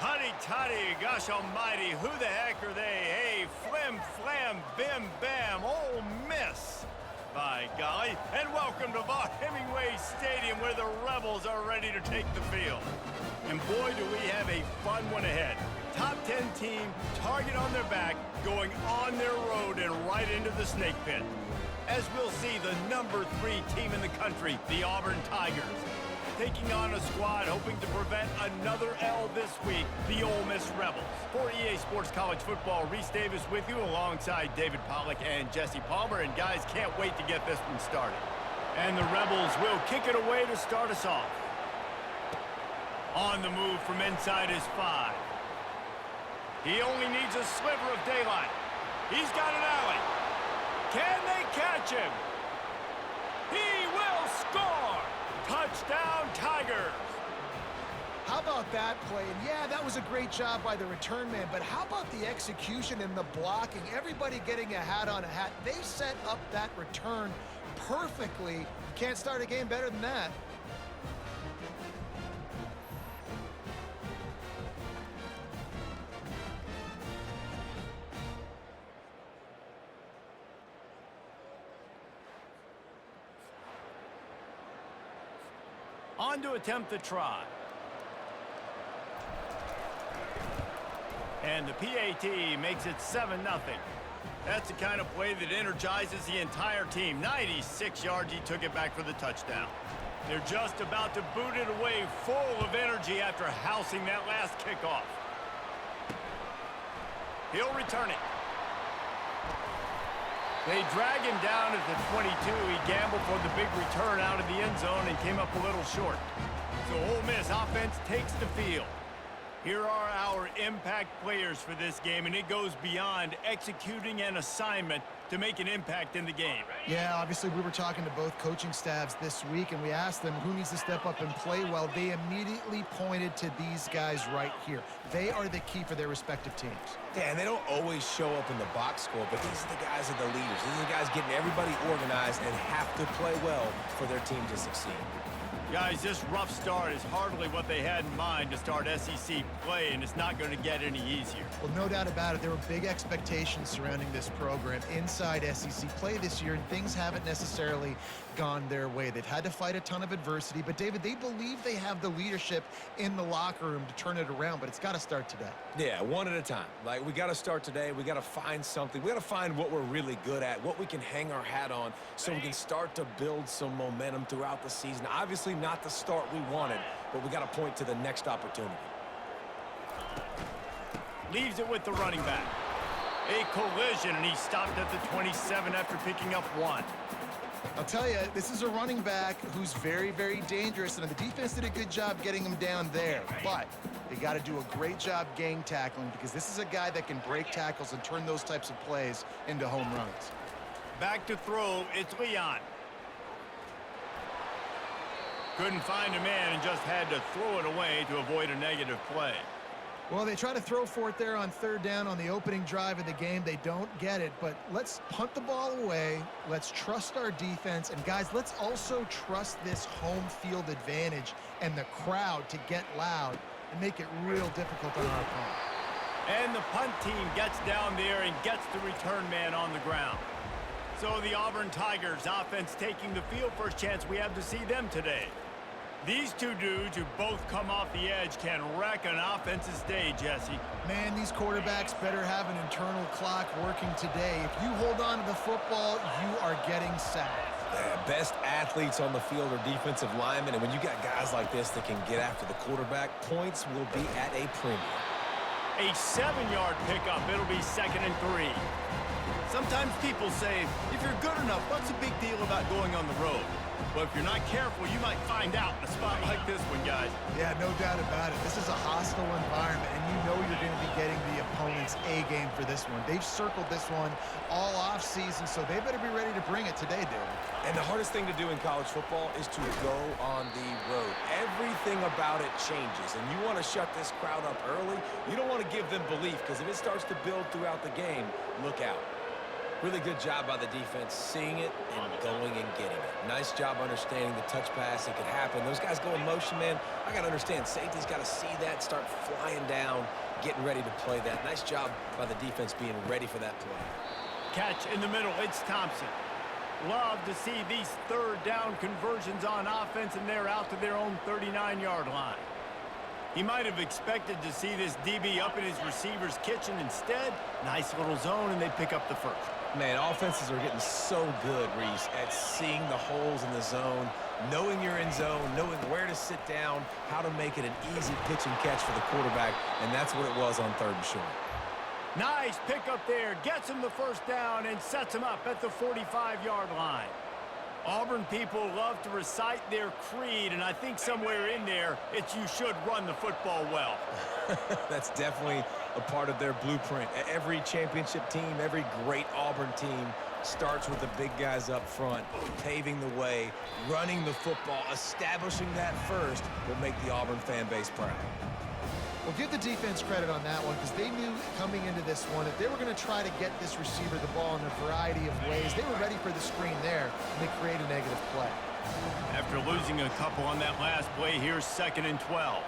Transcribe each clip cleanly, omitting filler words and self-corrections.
Huddy-tuddy, gosh almighty, who the heck are they? Hey, flim, flam, bim, bam, Ole Miss. By golly, and welcome to Hemingway Stadium where the Rebels are ready to take the field. And boy, do we have a fun one ahead. Top 10 team, target on their back, going on their road and right into the snake pit. As we'll see, the number 3 team in the country, the Auburn Tigers, taking on a squad hoping to prevent another L this week, the Ole Miss Rebels. For EA Sports College Football, Reese Davis with you alongside David Pollack and Jesse Palmer. And guys, can't wait to get this one started. And the Rebels will kick it away to start us off. On the move from inside his 5. He only needs a sliver of daylight. He's got an alley. Can they catch him? He will score! Touchdown, Tigers! How about that play? And yeah, that was a great job by the return man, but how about the execution and the blocking? Everybody getting a hat on a hat. They set up that return perfectly. You can't start a game better than that. On to attempt the try. And the PAT makes it 7-0. That's the kind of play that energizes the entire team. 96 yards, he took it back for the touchdown. They're just about to boot it away, full of energy after housing that last kickoff. He'll return it. They drag him down at the 22. He gambled for the big return out of the end zone and came up a little short. So Ole Miss offense takes the field. Here are our impact players for this game, and it goes beyond executing an assignment to make an impact in the game. Yeah, obviously we were talking to both coaching staffs this week, and we asked them who needs to step up and play well. They immediately pointed to these guys right here. They are the key for their respective teams. Yeah, and they don't always show up in the box score, but these are the guys that are the leaders. These are the guys getting everybody organized and have to play well for their team to succeed. Guys, this rough start is hardly what they had in mind to start SEC play, and it's not going to get any easier. Well, no doubt about it. There were big expectations surrounding this program inside SEC play this year, and things haven't necessarily gone their way. They've had to fight a ton of adversity, but David, they believe they have the leadership in the locker room to turn it around, but it's got to start today. Yeah, one at a time. Like, we got to start today. We got to find something. We got to find what we're really good at, what we can hang our hat on so we can start to build some momentum throughout the season. Obviously not the start we wanted, but we got to point to the next opportunity. Leaves it with the running back. A collision, and he stopped at the 27 after picking up 1. I'll tell you, this is a running back who's very, very dangerous, and the defense did a good job getting him down there. But they got to do a great job gang tackling because this is a guy that can break tackles and turn those types of plays into home runs. Back to throw, it's Leon. Couldn't find a man and just had to throw it away to avoid a negative play. Well, they try to throw for it there on 3rd down on the opening drive of the game. They don't get it, but let's punt the ball away. Let's trust our defense. And, guys, let's also trust this home field advantage and the crowd to get loud and make it real difficult on our opponent. And the punt team gets down there and gets the return man on the ground. So the Auburn Tigers offense taking the field. First chance we have to see them today. These two dudes who both come off the edge can wreck an offense's day, Jesse. Man, these quarterbacks better have an internal clock working today. If you hold on to the football, you are getting sacked. The best athletes on the field are defensive linemen, and when you got guys like this that can get after the quarterback, points will be at a premium. A 7-yard pickup. It'll be 2nd and 3. Sometimes people say, if you're good enough, what's the big deal about going on the road? Well, if you're not careful, you might find out in a spot like this one, guys. Yeah, no doubt about it. This is a hostile environment, and you know you're going to be getting the opponent's A-game for this one. They've circled this one all off-season, so they better be ready to bring it today, David. And the hardest thing to do in college football is to go on the road. Everything about it changes, and you want to shut this crowd up early. You don't want to give them belief, because if it starts to build throughout the game, look out. Really good job by the defense, seeing it and going and getting it. Nice job understanding the touch pass. It could happen. Those guys go in motion, man. I got to understand, safety's got to see that, start flying down, getting ready to play that. Nice job by the defense being ready for that play. Catch in the middle. It's Thompson. Love to see these third down conversions on offense, and they're out to their own 39-yard line. He might have expected to see this DB up in his receiver's kitchen. Instead, nice little zone, and they pick up the first. Man, offenses are getting so good, Reese, at seeing the holes in the zone, knowing you're in zone, knowing where to sit down, how to make it an easy pitch and catch for the quarterback, and that's what it was on 3rd and short. Nice pickup there. Gets him the first down and sets him up at the 45-yard line. Auburn people love to recite their creed, and I think somewhere in there, it's you should run the football well. That's definitely a part of their blueprint. Every championship team, every great Auburn team starts with the big guys up front, paving the way, running the football, establishing that first will make the Auburn fan base proud. Well, give the defense credit on that one because they knew coming into this one that they were going to try to get this receiver the ball in a variety of ways. They were ready for the screen there, and they create a negative play. After losing a couple on that last play, here's 2nd and 12.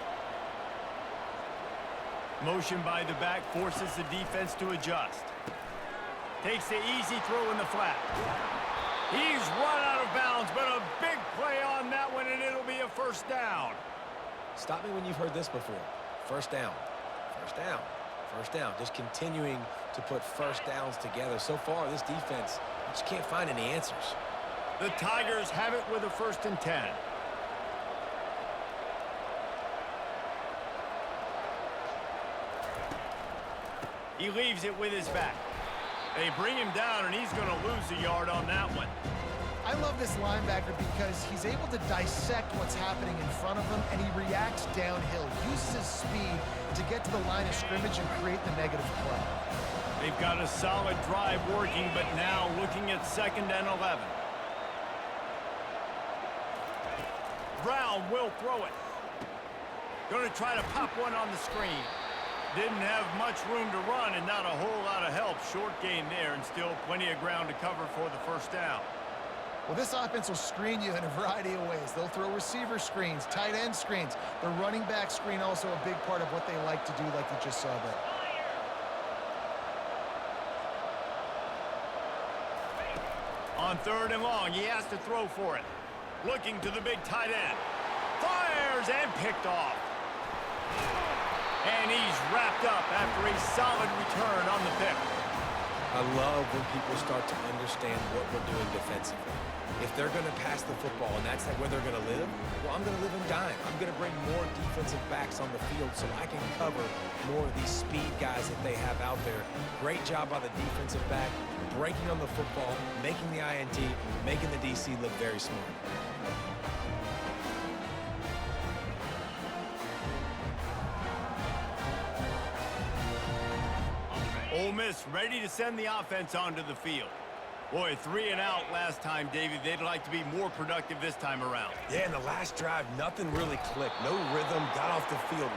Motion by the back forces the defense to adjust. Takes the easy throw in the flat. He's run out of bounds, but a big play on that one, and it'll be a first down. Stop me when you've heard this before. First down, first down, first down. Just continuing to put first downs together. So far, this defense just can't find any answers. The Tigers have it with a 1st and 10. He leaves it with his back. They bring him down, and he's going to lose a yard on that one. I love this linebacker because he's able to dissect what's happening in front of him, and he reacts downhill, uses his speed to get to the line of scrimmage and create the negative play. They've got a solid drive working, but now looking at 2nd and 11. Brown will throw it. Going to try to pop one on the screen. Didn't have much room to run and not a whole lot of help. Short gain there and still plenty of ground to cover for the first down. Well, this offense will screen you in a variety of ways. They'll throw receiver screens, tight end screens. The running back screen also a big part of what they like to do, like you just saw there. On 3rd and long, he has to throw for it. Looking to the big tight end. Fires and picked off. And he's wrapped up after a solid return on the pick. I love when people start to understand what we're doing defensively. If they're going to pass the football and that's where they're going to live, well, I'm going to live in dime. I'm going to bring more defensive backs on the field so I can cover more of these speed guys that they have out there. Great job by the defensive back, breaking on the football, making the INT, making the DC look very smart. Ole Miss ready to send the offense onto the field. Boy, 3 and out last time, David. They'd like to be more productive this time around. Yeah, in the last drive, nothing really clicked. No rhythm, got off the field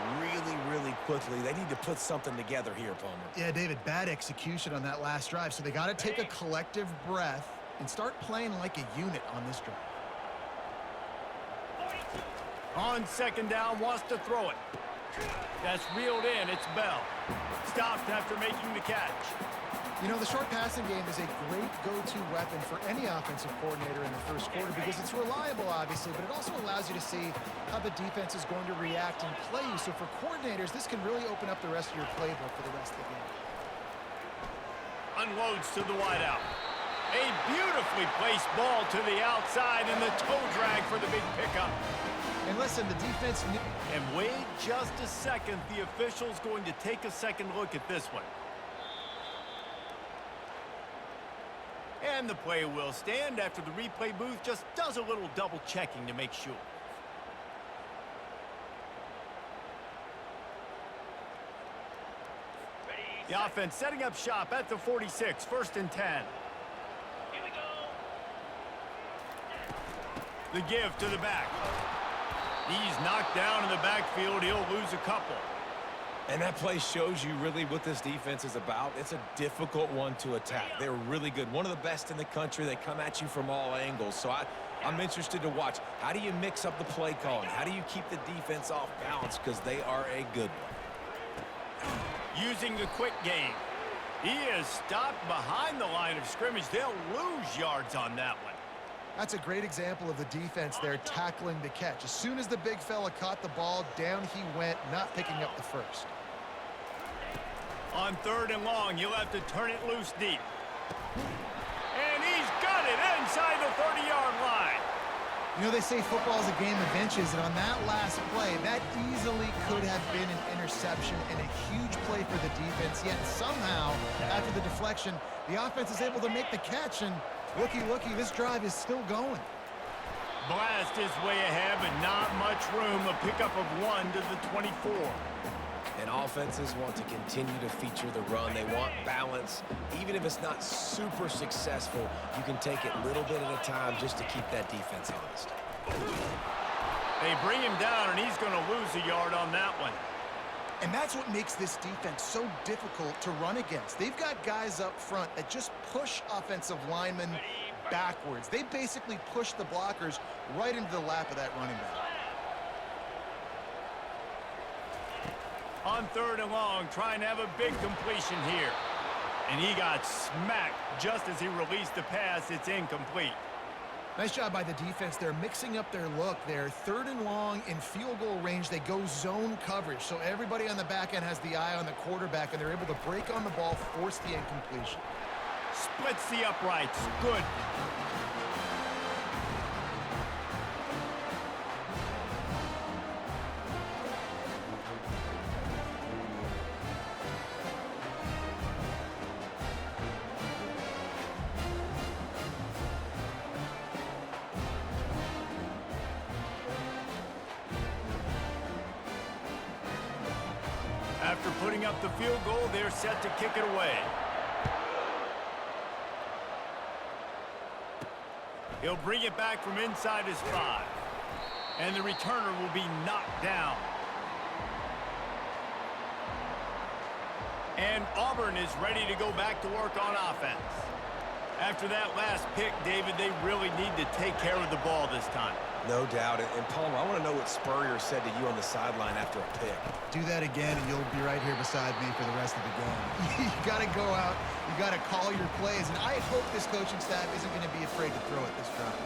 really quickly. They need to put something together here, Palmer. Yeah, David, bad execution on that last drive. So they got to take a collective breath and start playing like a unit on this drive. On 2nd down, wants to throw it. That's reeled in. It's Bell. Stopped after making the catch. You know, the short passing game is a great go-to weapon for any offensive coordinator in the first quarter because it's reliable, obviously, but it also allows you to see how the defense is going to react and play you. So for coordinators, this can really open up the rest of your playbook for the rest of the game. Unloads to the wideout. A beautifully placed ball to the outside and the toe drag for the big pickup. And listen, the defense... And wait just a second. The official's going to take a second look at this one. And the play will stand after the replay booth just does a little double checking to make sure. The offense setting up shop at the 46, 1st and 10. Here we go. The give to the back. He's knocked down in the backfield. He'll lose a couple. And that play shows you really what this defense is about. It's a difficult one to attack. They're really good. One of the best in the country. They come at you from all angles. So I'm interested to watch. How do you mix up the play calling? How do you keep the defense off balance? Because they are a good one. Using the quick game. He is stopped behind the line of scrimmage. They'll lose yards on that one. That's a great example of the defense there tackling the catch. As soon as the big fella caught the ball, down he went, not picking up the first. On 3rd and long, you'll have to turn it loose deep. And he's got it inside the 30-yard line. You know, they say football is a game of inches, and on that last play, that easily could have been an interception and a huge play for the defense, yet somehow, after the deflection, the offense is able to make the catch, and looky, this drive is still going. Blast his way ahead, but not much room. A pickup of 1 to the 24. And offenses want to continue to feature the run. They want balance. Even if it's not super successful, you can take it little bit at a time just to keep that defense honest. They bring him down, and he's going to lose a yard on that one. And that's what makes this defense so difficult to run against. They've got guys up front that just push offensive linemen backwards. They basically push the blockers right into the lap of that running back. On 3rd and long, trying to have a big completion here. And he got smacked just as he released the pass. It's incomplete. Nice job by the defense. They're mixing up their look there. 3rd and long in field goal range. They go zone coverage. So everybody on the back end has the eye on the quarterback, and they're able to break on the ball, force the incompletion. Splits the uprights. Good. After putting up the field goal, they're set to kick it away. He'll bring it back from inside his 5. And the returner will be knocked down. And Auburn is ready to go back to work on offense. After that last pick, David, they really need to take care of the ball this time. No doubt. And Palmer, I want to know what Spurrier said to you on the sideline after a pick. Do that again, and you'll be right here beside me for the rest of the game. You got to go out. You got to call your plays. And I hope this coaching staff isn't going to be afraid to throw it this time.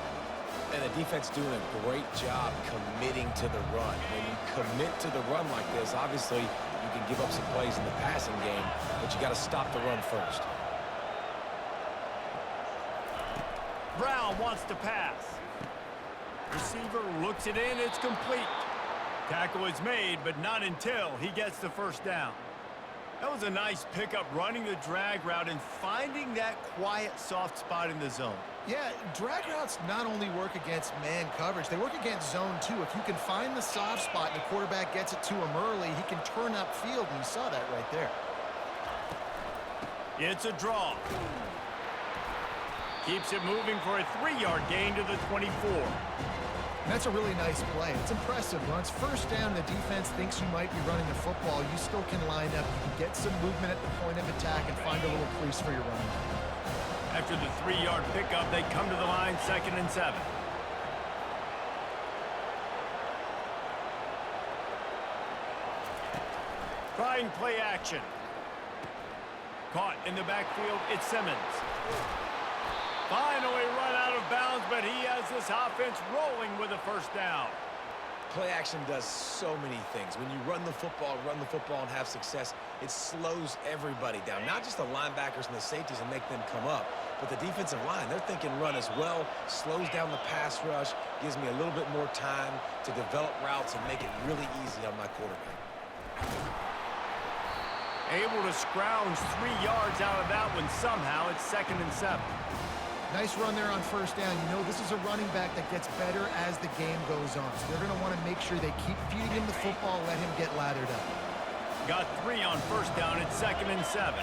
And the defense doing a great job committing to the run. When you commit to the run like this, obviously you can give up some plays in the passing game, but you got to stop the run first. Brown wants to pass. Receiver looks it in. It's complete. Tackle is made, but not until he gets the first down. That was a nice pickup, running the drag route and finding that quiet, soft spot in the zone. Yeah, drag routes not only work against man coverage, they work against zone too. If you can find the soft spot and the quarterback gets it to him early, he can turn upfield, and you saw that right there. It's a draw. Keeps it moving for a 3-yard gain to the 24. That's a really nice play. It's impressive. When it's first down, the defense thinks you might be running the football. You still can line up. You can get some movement at the point of attack and find a little crease for your running back. After the 3-yard pickup, they come to the line, 2nd and 7. Trying play action. Caught in the backfield, it's Simmons. Finally run out of bounds, but he has this offense rolling with a first down. Play action does so many things. When you run the football and have success, it slows everybody down. Not just the linebackers and the safeties and make them come up, but the defensive line. They're thinking run as well, slows down the pass rush, gives me a little bit more time to develop routes and make it really easy on my quarterback. Able to scrounge 3 yards out of that one somehow. It's 2nd and 7. Nice run there on first down. You know, this is a running back that gets better as the game goes on. So they're going to want to make sure they keep feeding him the football, let him get lathered up. Got 3 on first down. It's 2nd and 7.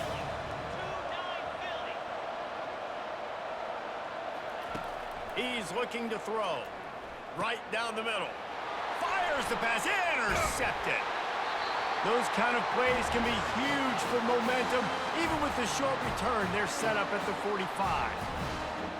He's looking to throw. Right down the middle. Fires the pass. Intercepted. Those kind of plays can be huge for momentum. Even with the short return, they're set up at the 45.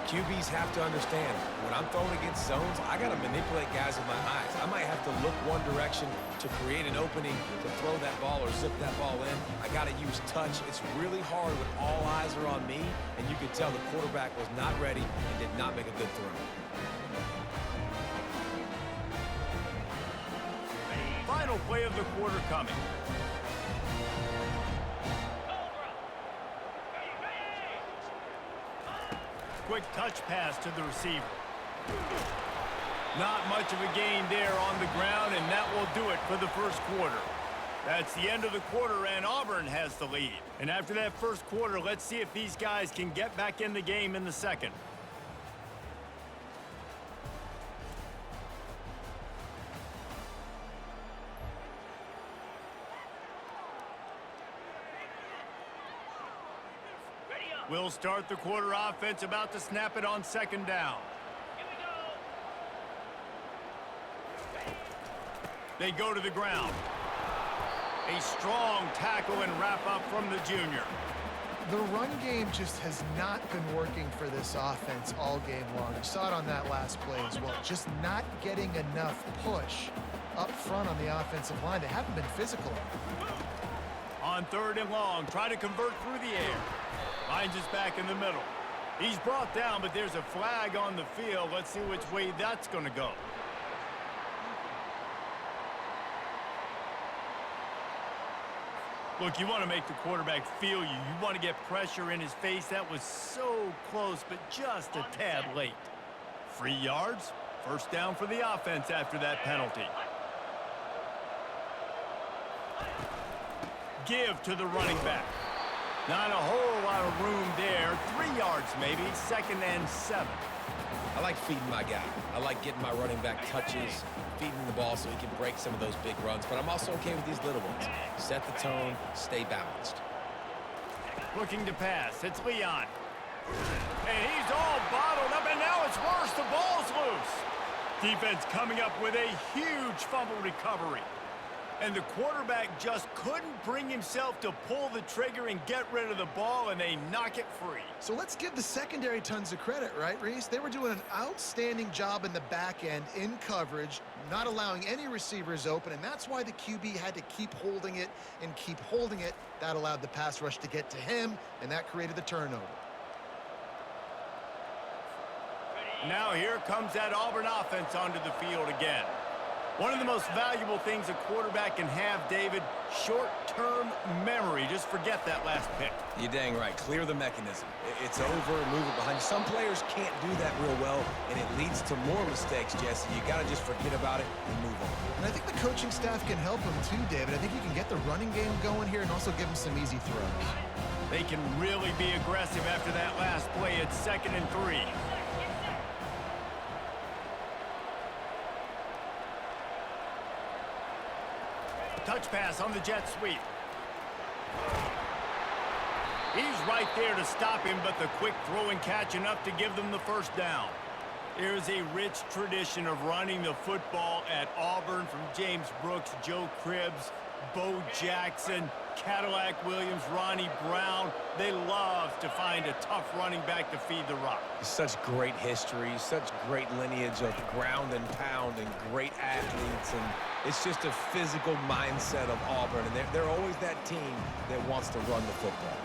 QBs have to understand, when I'm throwing against zones, I got to manipulate guys with my eyes. I might have to look one direction to create an opening to throw that ball or zip that ball in. I got to use touch. It's really hard when all eyes are on me, and you could tell the quarterback was not ready and did not make a good throw. Final play of the quarter coming. Quick touch pass to the receiver. Not much of a gain there on the ground, and that will do it for the first quarter. That's the end of the quarter, and Auburn has the lead. And after that first quarter, let's see if these guys can get back in the game in the second. We'll start the quarter offense, about to snap it on second down. They go to the ground. A strong tackle and wrap up from the junior. The run game just has not been working for this offense all game long. You saw it on that last play as well. Just not getting enough push up front on the offensive line. They haven't been physical. On third and long, try to convert through the air. Finds us back in the middle. He's brought down, but there's a flag on the field. Let's see which way that's going to go. Look, you want to make the quarterback feel you. You want to get pressure in his face. That was so close, but just a tad late. 3 yards. First down for the offense after that penalty. Give to the running back. Not a whole lot of room there. 3 yards maybe. 2nd and 7. I like feeding my guy. I like getting my running back touches, feeding the ball so he can break some of those big runs. But I'm also okay with these little ones. Set the tone, stay balanced. Looking to pass. It's Leon. And he's all bottled up, and now it's worse. The ball's loose. Defense coming up with a huge fumble recovery. And the quarterback just couldn't bring himself to pull the trigger and get rid of the ball, and they knock it free. So let's give the secondary tons of credit, right, Reese? They were doing an outstanding job in the back end in coverage, not allowing any receivers open, and that's why the QB had to keep holding it and keep holding it. That allowed the pass rush to get to him, and that created the turnover. Now here comes that Auburn offense onto the field again. One of the most valuable things a quarterback can have, David, short-term memory. Just forget that last pick. You're dang right. Clear the mechanism. It's over, move it behind you. Some players can't do that real well, and it leads to more mistakes, Jesse. You got to just forget about it and move on. And I think the coaching staff can help him too, David. I think you can get the running game going here and also give him some easy throws. They can really be aggressive after that last play. It's 2nd and 3. Touch pass on the jet sweep. He's right there to stop him, but the quick throw and catch enough to give them the first down. There's a rich tradition of running the football at Auburn, from James Brooks, Joe Cribbs, Bo Jackson, Cadillac Williams, Ronnie Brown. They love to find a tough running back to feed the rock. Such great history, such great lineage of ground and pound and great athletes, and it's just a physical mindset of Auburn, and they're always that team that wants to run the football.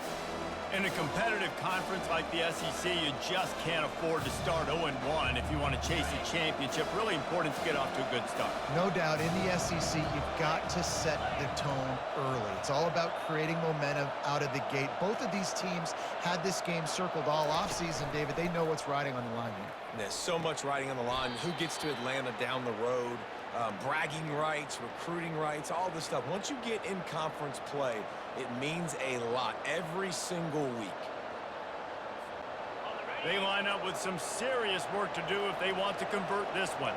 In a competitive conference like the SEC, you just can't afford to start 0-1 if you want to chase a championship. Really important to get off to a good start. No doubt, in the SEC, you've got to set the tone early. It's all about creating momentum out of the gate. Both of these teams had this game circled all offseason, David. They know what's riding on the line here. There's so much riding on the line. Who gets to Atlanta down the road? Bragging rights, recruiting rights, all this stuff. Once you get in conference play, it means a lot every single week. They line up with some serious work to do if they want to convert this one.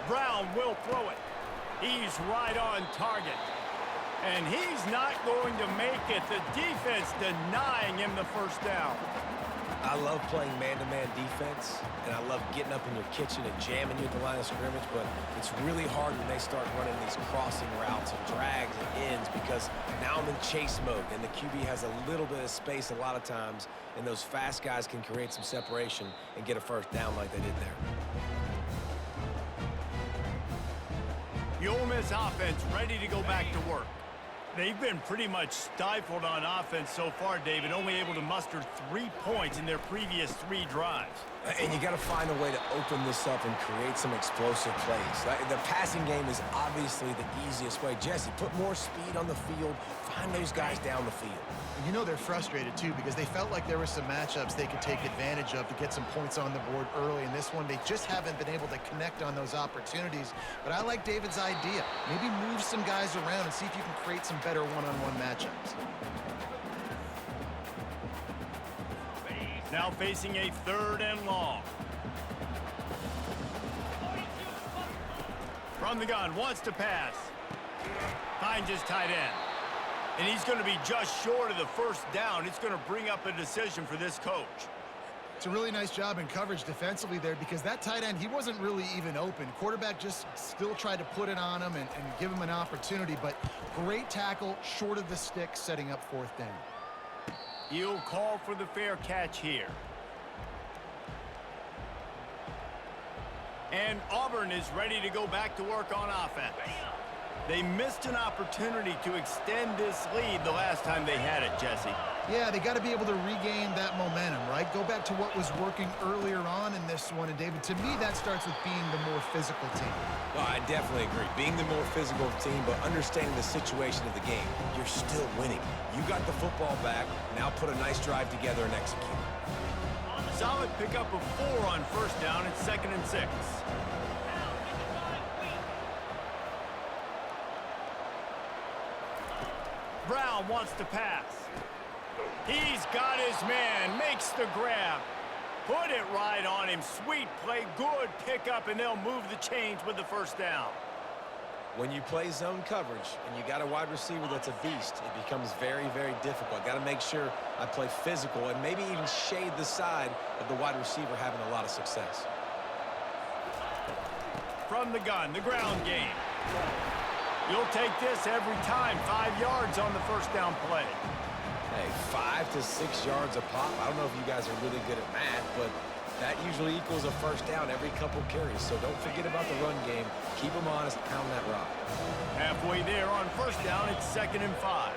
Brown will throw it. He's right on target. And he's not going to make it. The defense denying him the first down. I love playing man-to-man defense, and I love getting up in your kitchen and jamming you at the line of scrimmage, but it's really hard when they start running these crossing routes and drags and ends because now I'm in chase mode, and the QB has a little bit of space a lot of times, and those fast guys can create some separation and get a first down like they did there. The Ole Miss offense ready to go back to work. They've been pretty much stifled on offense so far, David, only able to muster 3 points in their previous 3 drives. And you got to find a way to open this up and create some explosive plays. The passing game is obviously the easiest way. Jesse, put more speed on the field. Find those guys down the field. And you know they're frustrated, too, because they felt like there were some matchups they could take advantage of to get some points on the board early. In this one, they just haven't been able to connect on those opportunities. But I like David's idea. Maybe move some guys around and see if you can create some better one-on-one matchups. Now facing a 3rd and long. From the gun, wants to pass. Finds his tight end. And he's going to be just short of the first down. It's going to bring up a decision for this coach. It's a really nice job in coverage defensively there because that tight end, he wasn't really even open. Quarterback just still tried to put it on him and give him an opportunity, but great tackle, short of the stick, setting up 4th down. He'll call for the fair catch here. And Auburn is ready to go back to work on offense. They missed an opportunity to extend this lead the last time they had it, Jesse. Yeah, they got to be able to regain that momentum, right? Go back to what was working earlier on in this one. And, David, to me, that starts with being the more physical team. Well, I definitely agree. Being the more physical team, but understanding the situation of the game. You're still winning. You got the football back. Now put a nice drive together and execute. Solid pickup of 4 on 1st down and 2nd and 6. Brown wants to pass. He's got his man, makes the grab. Put it right on him. Sweet play, good pickup, and they'll move the chains with the 1st down. When you play zone coverage and you got a wide receiver that's a beast, it becomes very, very difficult. Got to make sure I play physical and maybe even shade the side of the wide receiver having a lot of success. From the gun, the ground game. You'll take this every time. 5 yards on the 1st down play. Hey, 5 to 6 yards a pop. I don't know if you guys are really good at math, but that usually equals a 1st down every couple carries. So don't forget about the run game. Keep them honest, pound that rock. Halfway there on 1st down, it's 2nd and 5.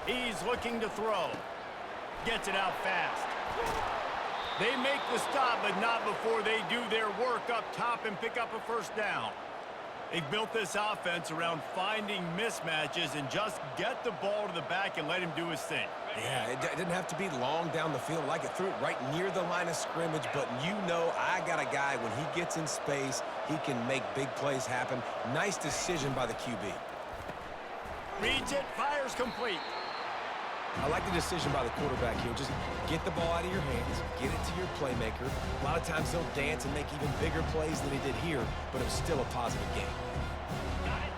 He's looking to throw. Gets it out fast. They make the stop, but not before they do their work up top and pick up a 1st down. They've built this offense around finding mismatches and just get the ball to the back and let him do his thing. Yeah, it didn't have to be long down the field. Like it threw it right near the line of scrimmage, but you know I got a guy, when he gets in space, he can make big plays happen. Nice decision by the QB. Reads it, fires complete. I like the decision by the quarterback here. Just get the ball out of your hands, get it to your playmaker. A lot of times he'll dance and make even bigger plays than he did here, but it was still a positive game.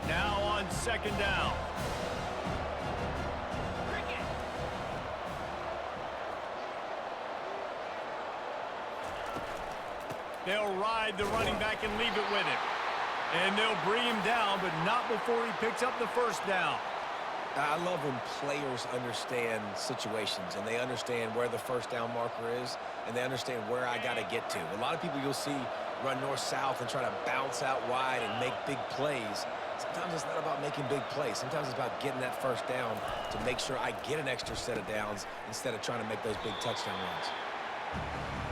Now on 2nd down. They'll ride the running back and leave it with him. And they'll bring him down, but not before he picks up the 1st down. I love when players understand situations and they understand where the 1st down marker is and they understand where I got to get to. A lot of people you'll see run north-south and try to bounce out wide and make big plays. Sometimes it's not about making big plays. Sometimes it's about getting that 1st down to make sure I get an extra set of downs instead of trying to make those big touchdown runs.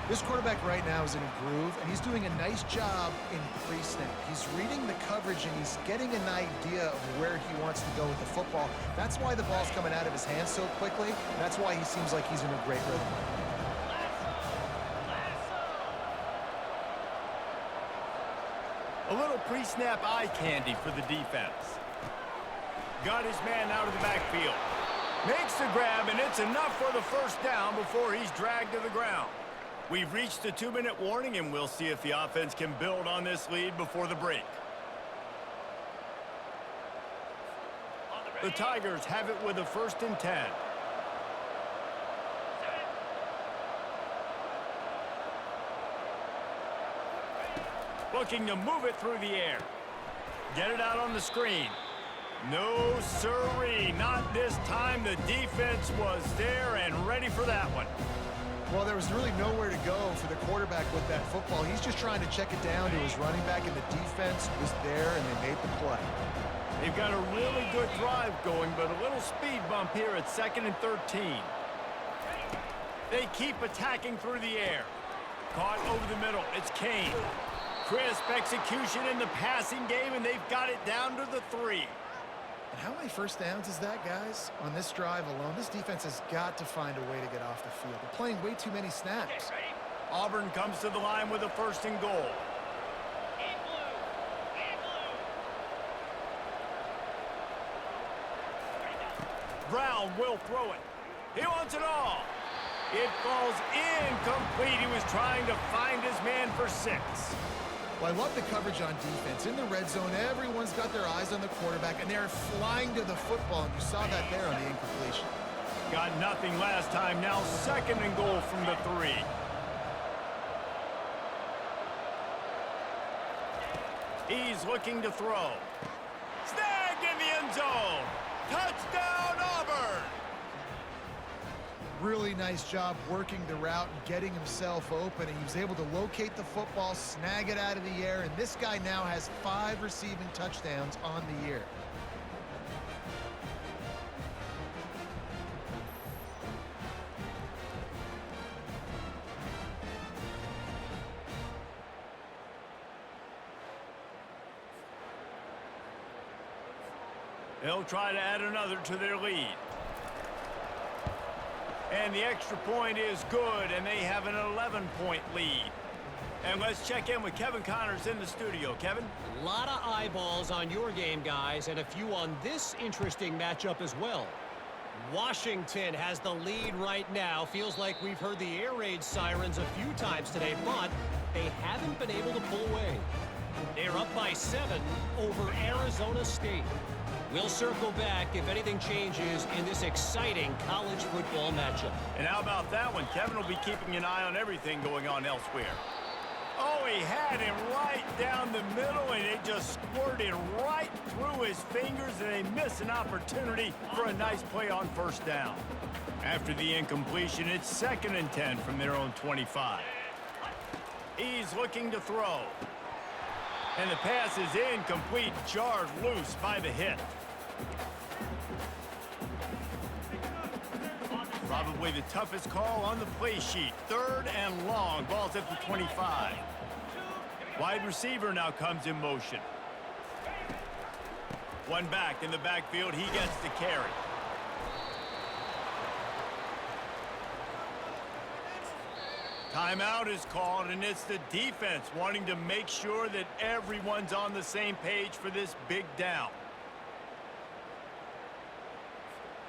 This quarterback right now is in a groove, and he's doing a nice job in pre-snap. He's reading the coverage, and he's getting an idea of where he wants to go with the football. That's why the ball's coming out of his hands so quickly. That's why he seems like he's in a great rhythm. A little pre-snap eye candy for the defense. Got his man out of the backfield. Makes the grab, and it's enough for the 1st down before he's dragged to the ground. We've reached the 2-minute warning, and we'll see if the offense can build on this lead before the break. The Tigers have it with a 1st and 10. Looking to move it through the air. Get it out on the screen. No siree, not this time. The defense was there and ready for that one. Well, there was really nowhere to go for the quarterback with that football. He's just trying to check it down to his running back, and the defense was there, and they made the play. They've got a really good drive going, but a little speed bump here at 2nd and 13. They keep attacking through the air. Caught over the middle. It's Kane. Crisp execution in the passing game, and they've got it down to the 3. And how many first downs is that, guys? On this drive alone, this defense has got to find a way to get off the field. They're playing way too many snaps. Auburn comes to the line with a 1st and goal. Brown will throw it. He wants it all. It falls incomplete. He was trying to find his man for 6. Well, I love the coverage on defense. In the red zone, everyone's got their eyes on the quarterback, and they're flying to the football, and you saw that there on the incompletion. Got nothing last time. Now 2nd and goal from the 3. He's looking to throw. Snag in the end zone. Touchdown, Auburn! Really nice job working the route and getting himself open, and he was able to locate the football, snag it out of the air, and this guy now has 5 receiving touchdowns on the year. They'll try to add another to their lead. And the extra point is good, and they have an 11-point lead. And let's check in with Kevin Connors in the studio. Kevin? A lot of eyeballs on your game, guys, and a few on this interesting matchup as well. Washington has the lead right now. Feels like we've heard the air raid sirens a few times today, but they haven't been able to pull away. They're up by 7 over Arizona State. We'll circle back if anything changes in this exciting college football matchup. And how about that one? Kevin will be keeping an eye on everything going on elsewhere. Oh, he had him right down the middle, and it just squirted right through his fingers, and they miss an opportunity for a nice play on 1st down. After the incompletion, it's 2nd and 10 from their own 25. He's looking to throw. And the pass is incomplete, jarred loose by the hit. Probably the toughest call on the play sheet. 3rd and long. Ball's at the 25. Wide receiver now comes in motion. One back in the backfield. He gets the carry. Timeout is called, and it's the defense wanting to make sure that everyone's on the same page for this big down.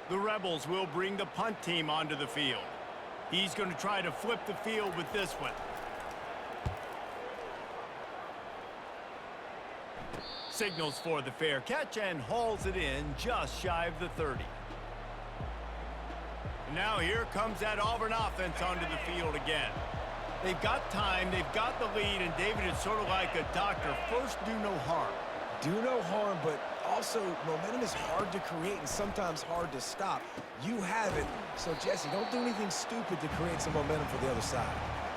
The Rebels will bring the punt team onto the field. He's going to try to flip the field with this one. Signals for the fair catch and hauls it in just shy of the 30. Now here comes that Auburn offense onto the field again. They've got time, they've got the lead, and David is sort of like a doctor. First, do no harm. Do no harm, but also momentum is hard to create and sometimes hard to stop. You have it, so Jesse, don't do anything stupid to create some momentum for the other side.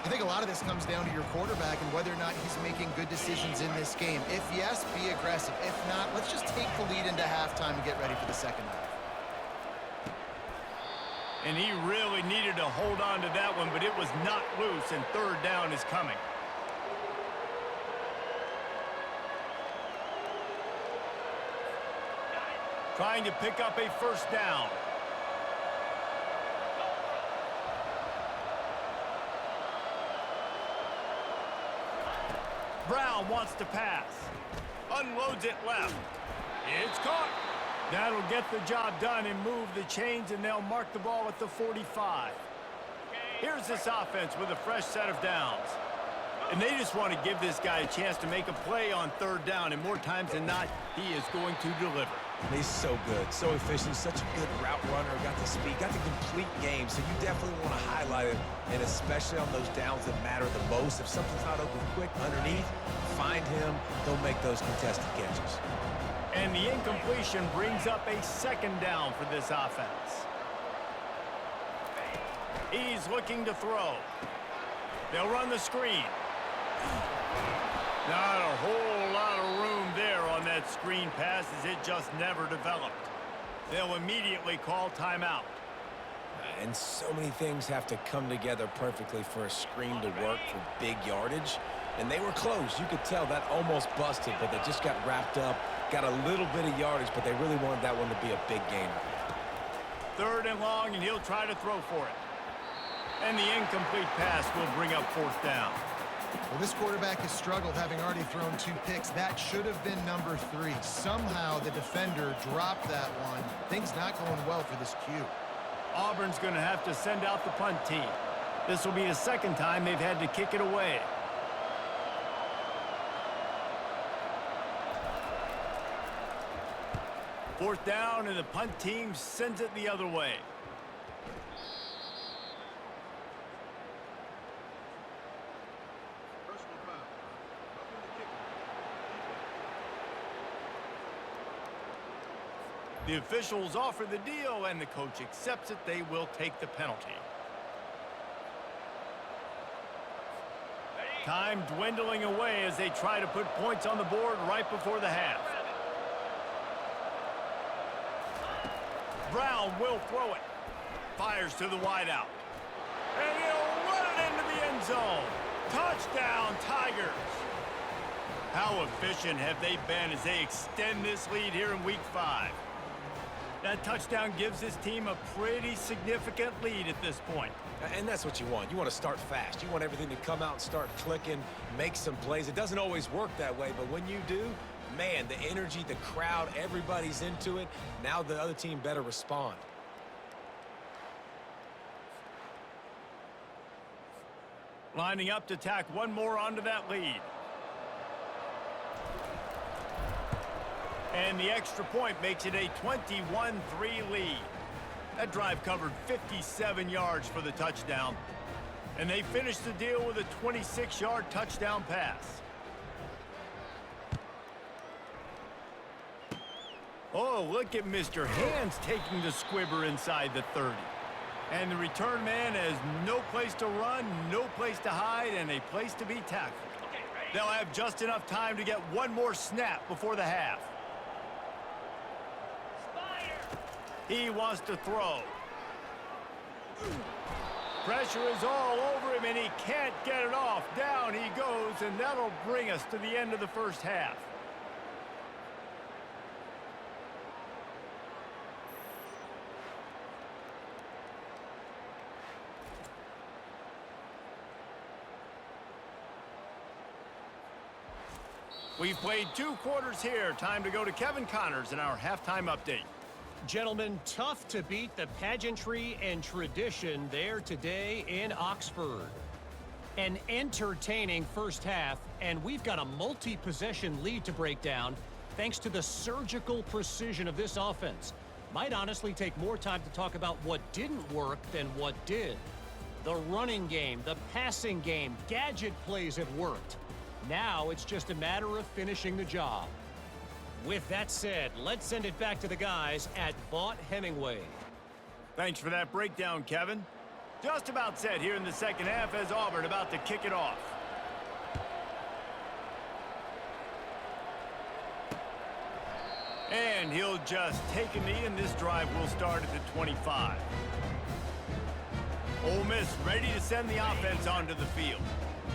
I think a lot of this comes down to your quarterback and whether or not he's making good decisions in this game. If yes, be aggressive. If not, let's just take the lead into halftime and get ready for the 2nd half. And he really needed to hold on to that one, but it was not loose, and 3rd down is coming. Trying to pick up a 1st down. Brown wants to pass. Unloads it left. It's caught. That'll get the job done and move the chains, and they'll mark the ball at the 45. Here's this offense with a fresh set of downs. And they just want to give this guy a chance to make a play on 3rd down, and more times than not, he is going to deliver. He's so good, so efficient, such a good route runner, got the speed, got the complete game, so you definitely want to highlight it, and especially on those downs that matter the most. If something's not open quick underneath, find him, he'll make those contested catches. And the incompletion brings up a second down for this offense. He's looking to throw. They'll run the screen. Not a whole lot of room there on that screen pass as it just never developed. They'll immediately call timeout. And so many things have to come together perfectly for a screen to work for big yardage. And they were close. You could tell that almost busted, but they just got wrapped up, got a little bit of yardage, but they really wanted that one to be a big gainer. 3rd and long, and he'll try to throw for it. And the incomplete pass will bring up 4th down. Well, this quarterback has struggled, having already thrown 2 picks. That should have been number 3. Somehow the defender dropped that one. Things not going well for this Q. Auburn's going to have to send out the punt team. This will be the 2nd time they've had to kick it away. Fourth down, and the punt team sends it the other way. The officials offer the deal, and the coach accepts it. They will take the penalty. Time dwindling away as they try to put points on the board right before the half. Brown will throw it. Fires to the wideout. And he'll run it into the end zone. Touchdown, Tigers. How efficient have they been as they extend this lead here in Week 5? That touchdown gives his team a pretty significant lead at this point. And that's what you want. You want to start fast. You want everything to come out and start clicking, make some plays. It doesn't always work that way, but when you do, man, the energy, the crowd, everybody's into it. Now the other team better respond. Lining up to tack one more onto that lead. And the extra point makes it a 21-3 lead. That drive covered 57 yards for the touchdown. And they finished the deal with a 26-yard touchdown pass. Oh, look at Mr. Hands taking the squibber inside the 30. And the return man has no place to run, no place to hide, and a place to be tackled. They'll have just enough time to get one more snap before the half. He wants to throw. Pressure is all over him, and he can't get it off. Down he goes, and that'll bring us to the end of the first half. We've played 2 quarters here. Time to go to Kevin Connors in our halftime update. Gentlemen, tough to beat the pageantry and tradition there today in Oxford. An entertaining first half, and we've got a multi-possession lead to break down thanks to the surgical precision of this offense. Might honestly take more time to talk about what didn't work than what did. The running game, the passing game, gadget plays have worked. Now it's just a matter of finishing the job. With that said, let's send it back to the guys at Vaught Hemingway. Thanks for that breakdown, Kevin. Just about set here in the second half as Auburn about to kick it off. And he'll just take a knee, and this drive will start at the 25. Ole Miss ready to send the offense onto the field.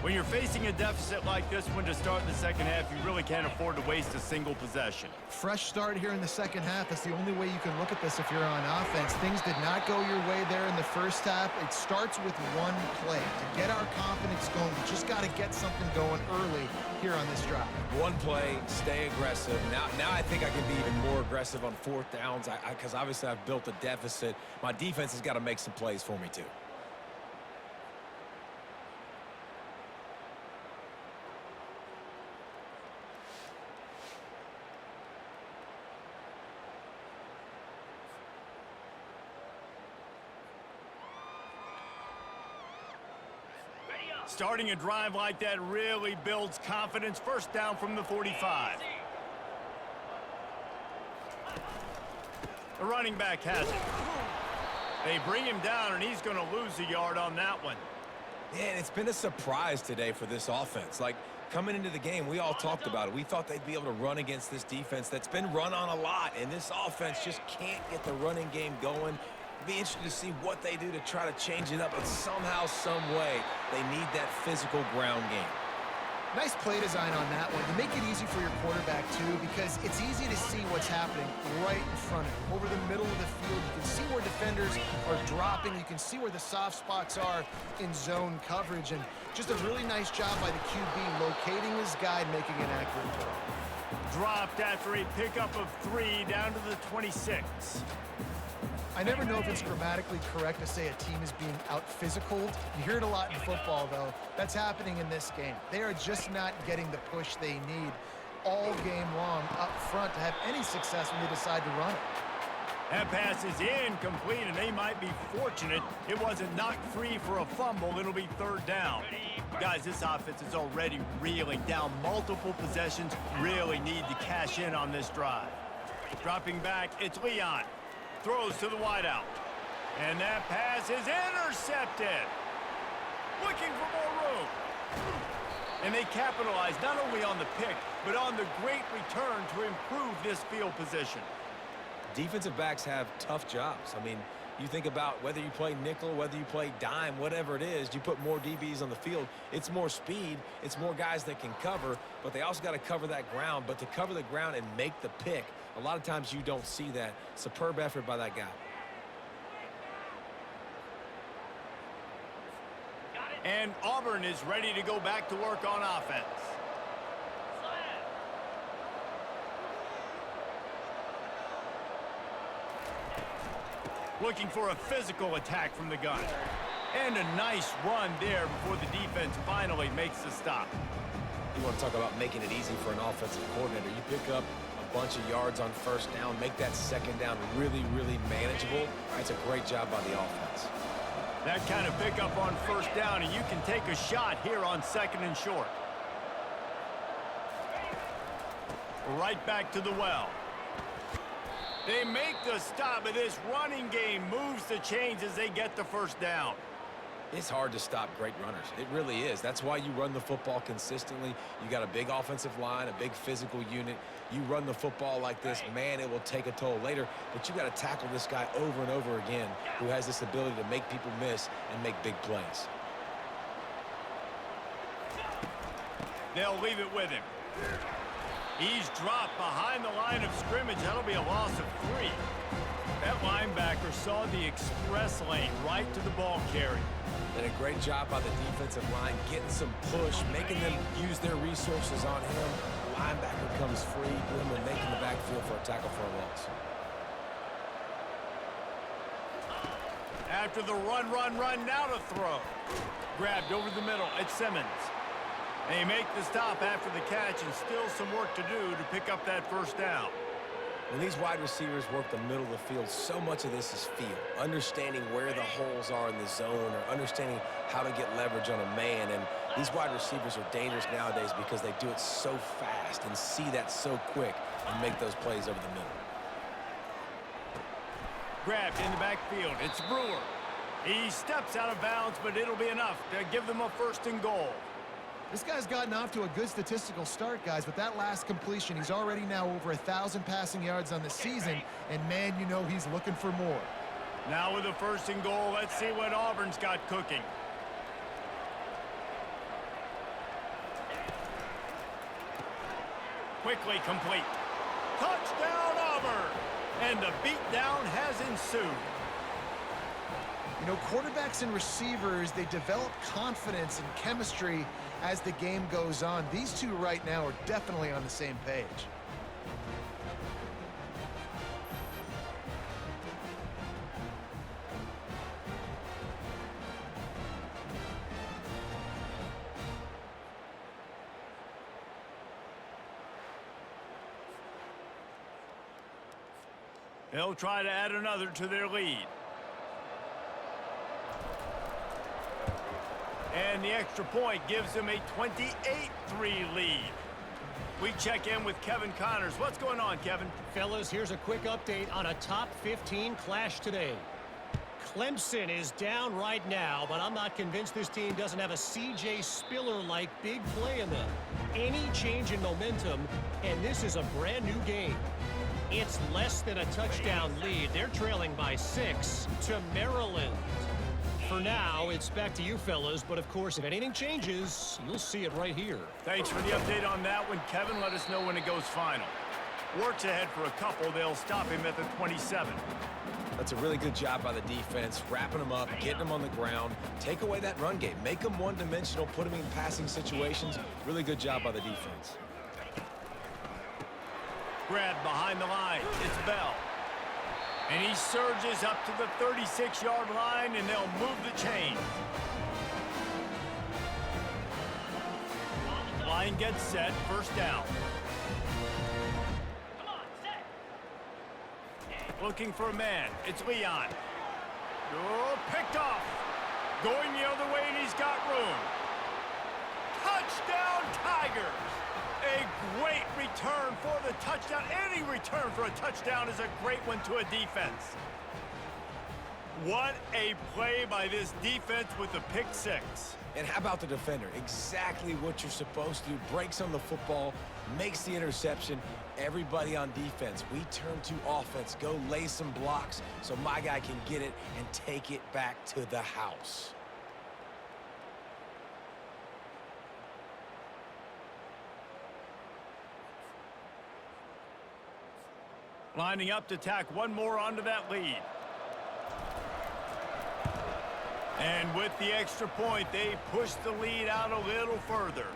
When you're facing a deficit like this one to start the second half, you really can't afford to waste a single possession. Fresh start here in the second half. That's the only way you can look at this if you're on offense. Things did not go your way there in the first half. It starts with one play. To get our confidence going, we just got to get something going early here on this drive. One play, stay aggressive. Now I think I can be even more aggressive on 4th downs because obviously I've built a deficit. My defense has got to make some plays for me too. Starting a drive like that really builds confidence. First down from the 45. The running back has it. They bring him down, and he's going to lose a yard on that one. Yeah, and it's been a surprise today for this offense. Like, coming into the game, we all talked about it. We thought they'd be able to run against this defense that's been run on a lot, and this offense just can't get the running game going. It'll be interesting to see what they do to try to change it up, but somehow, some way, they need that physical ground game. Nice play design on that one. You make it easy for your quarterback, too, because it's easy to see what's happening right in front of him. Over the middle of the field, you can see where defenders are dropping. You can see where the soft spots are in zone coverage. And just a really nice job by the QB locating his guy, making an accurate throw. Dropped after a pickup of 3 down to the 26. I never know if it's grammatically correct to say a team is being out-physicaled. You hear it a lot in football, though. That's happening in this game. They are just not getting the push they need all game long up front to have any success when they decide to run it. That pass is incomplete, and they might be fortunate it wasn't knocked free for a fumble. It'll be third down. Guys, this offense is already reeling down multiple possessions. Really need to cash in on this drive. Dropping back, it's Leon. Throws to the wideout. And that pass is intercepted. Looking for more room. And they capitalize not only on the pick, but on the great return to improve this field position. Defensive backs have tough jobs. I mean, you think about whether you play nickel, whether you play dime, whatever it is, you put more DBs on the field. It's more speed. It's more guys that can cover, but they also got to cover that ground. But to cover the ground and make the pick, a lot of times you don't see that. Superb effort by that guy. And Auburn is ready to go back to work on offense. Looking for a physical attack from the gun. And a nice run there before the defense finally makes the stop. You want to talk about making it easy for an offensive coordinator. You pick up a bunch of yards on first down, make that second down really, really manageable. It's a great job by the offense. That kind of pickup on first down, and you can take a shot here on second and short. Right back to the well. They make the stop, but this running game moves the chains as they get the first down. It's hard to stop great runners. It really is. That's why you run the football consistently. You got a big offensive line, a big physical unit. You run the football like this, man, it will take a toll later. But you got to tackle this guy over and over again who has this ability to make people miss and make big plays. They'll leave it with him. He's dropped behind the line of scrimmage. That'll be a loss of 3. That linebacker saw the express lane right to the ball carrier. Did a great job by the defensive line, getting some push, making them use their resources on him. The linebacker comes free, boom, and making the backfield for a tackle for a loss. After the run, now to throw. Grabbed over the middle. It's Simmons. They make the stop after the catch, and still some work to do to pick up that first down. When these wide receivers work the middle of the field, so much of this is feel. Understanding where the holes are in the zone or understanding how to get leverage on a man. And these wide receivers are dangerous nowadays because they do it so fast and see that so quick and make those plays over the middle. Grabbed in the backfield. It's Brewer. He steps out of bounds, but it'll be enough to give them a first and goal. This guy's gotten off to a good statistical start, guys. With that last completion, he's already now over 1,000 passing yards on the season, and man, you know he's looking for more. Now with a first and goal, let's see what Auburn's got cooking. Quickly complete. Touchdown, Auburn! And the beatdown has ensued. You know, quarterbacks and receivers, they develop confidence and chemistry as the game goes on. These two right now are definitely on the same page. They'll try to add another to their lead. And the extra point gives them a 28-3 lead. We check in with Kevin Connors. What's going on, Kevin? Fellas, here's a quick update on a top 15 clash today. Clemson is down right now, but I'm not convinced this team doesn't have a C.J. Spiller-like big play in them. Any change in momentum, and this is a brand new game. It's less than a touchdown lead. They're trailing by 6 to Maryland. For now, it's back to you fellas, but of course, if anything changes, you'll see it right here. Thanks for the update on that one, Kevin. Let us know when it goes final. Works ahead for a couple. They'll stop him at the 27. That's a really good job by the defense, wrapping them up, getting them on the ground, take away that run game, make them one-dimensional, put them in passing situations. Really good job by the defense. Grab behind the line. It's Bell. And he surges up to the 36-yard line, and they'll move the chain. Line gets set. First down. Looking for a man. It's Leon. Oh, picked off. Going the other way, and he's got room. Touchdown, Tigers. A great return for the touchdown. Any return for a touchdown is a great one to a defense. What a play by this defense with the pick six. And how about the defender? Exactly what you're supposed to do. Breaks on the football, makes the interception. Everybody on defense, we turn to offense. Go lay some blocks so my guy can get it and take it back to the house. Lining up to tack one more onto that lead. And with the extra point, they push the lead out a little further.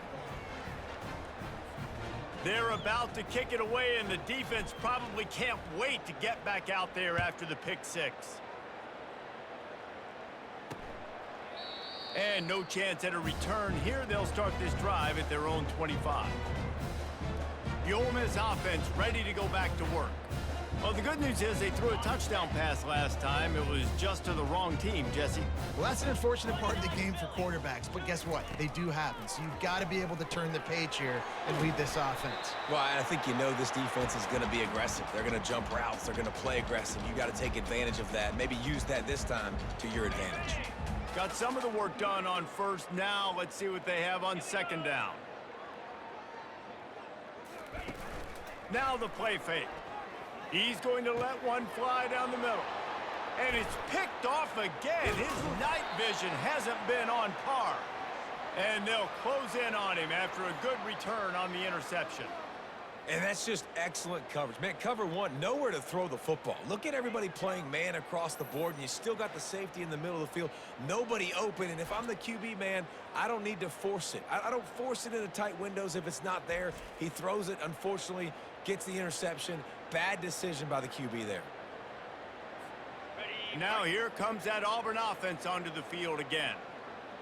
They're about to kick it away, and the defense probably can't wait to get back out there after the pick six. And no chance at a return here. They'll start this drive at their own 25. The Ole Miss offense ready to go back to work. Well, the good news is they threw a touchdown pass last time. It was just to the wrong team, Jesse. Well, that's an unfortunate part of the game for quarterbacks, but guess what? They do happen, so you've got to be able to turn the page here and lead this offense. Well, I think you know this defense is going to be aggressive. They're going to jump routes. They're going to play aggressive. You got to take advantage of that. Maybe use that this time to your advantage. Got some of the work done on first. Now let's see what they have on second down. Now the play fake. He's going to let one fly down the middle. And it's picked off again. His night vision hasn't been on par. And they'll close in on him after a good return on the interception. And that's just excellent coverage. Man, cover one, nowhere to throw the football. Look at everybody playing man across the board, and you still got the safety in the middle of the field. Nobody open, and if I'm the QB, man, I don't need to force it. I don't force it into tight windows if it's not there. He throws it, unfortunately, gets the interception. Bad decision by the QB there. Now here comes that Auburn offense onto the field again.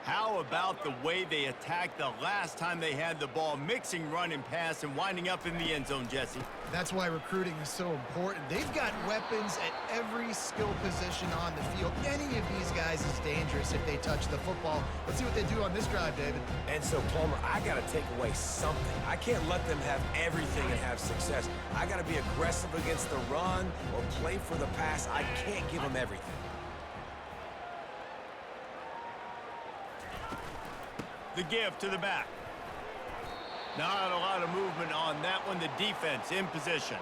How about the way they attacked the last time they had the ball, mixing run and pass and winding up in the end zone, Jesse? That's why recruiting is so important. They've got weapons at every skill position on the field. Any of these guys is dangerous if they touch the football. Let's see what they do on this drive, David. And so, Palmer, I got to take away something. I can't let them have everything and have success. I got to be aggressive against the run or play for the pass. I can't give them everything. The give to the back. Not a lot of movement on that one. The defense in position.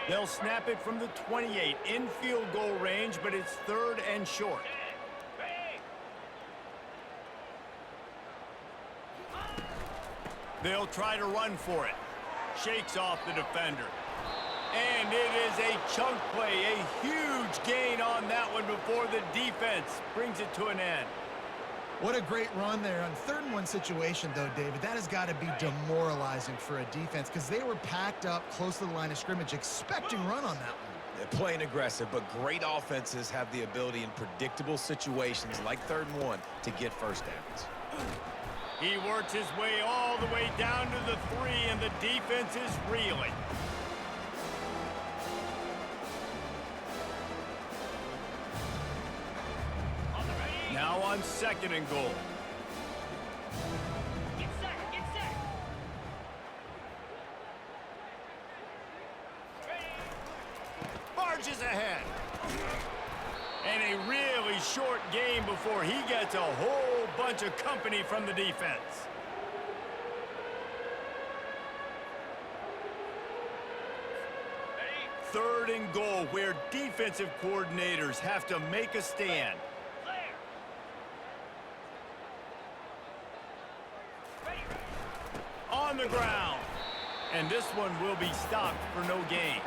They'll snap it from the 28 in field goal range, but it's third and short. They'll try to run for it. Shakes off the defender. And it is a chunk play, a huge gain on that one before the defense brings it to an end. What a great run there. On 3rd and 1 situation, though, David, that has got to be demoralizing for a defense because they were packed up close to the line of scrimmage, expecting run on that one. They're playing aggressive, but great offenses have the ability in predictable situations like 3rd and 1 to get first downs. He works his way all the way down to the 3, and the defense is reeling. on 2nd and goal. Get set, get set. Barges ahead. And a really short game before he gets a whole bunch of company from the defense. Third and goal, where defensive coordinators have to make a stand. On the ground. And this one will be stopped for no gain.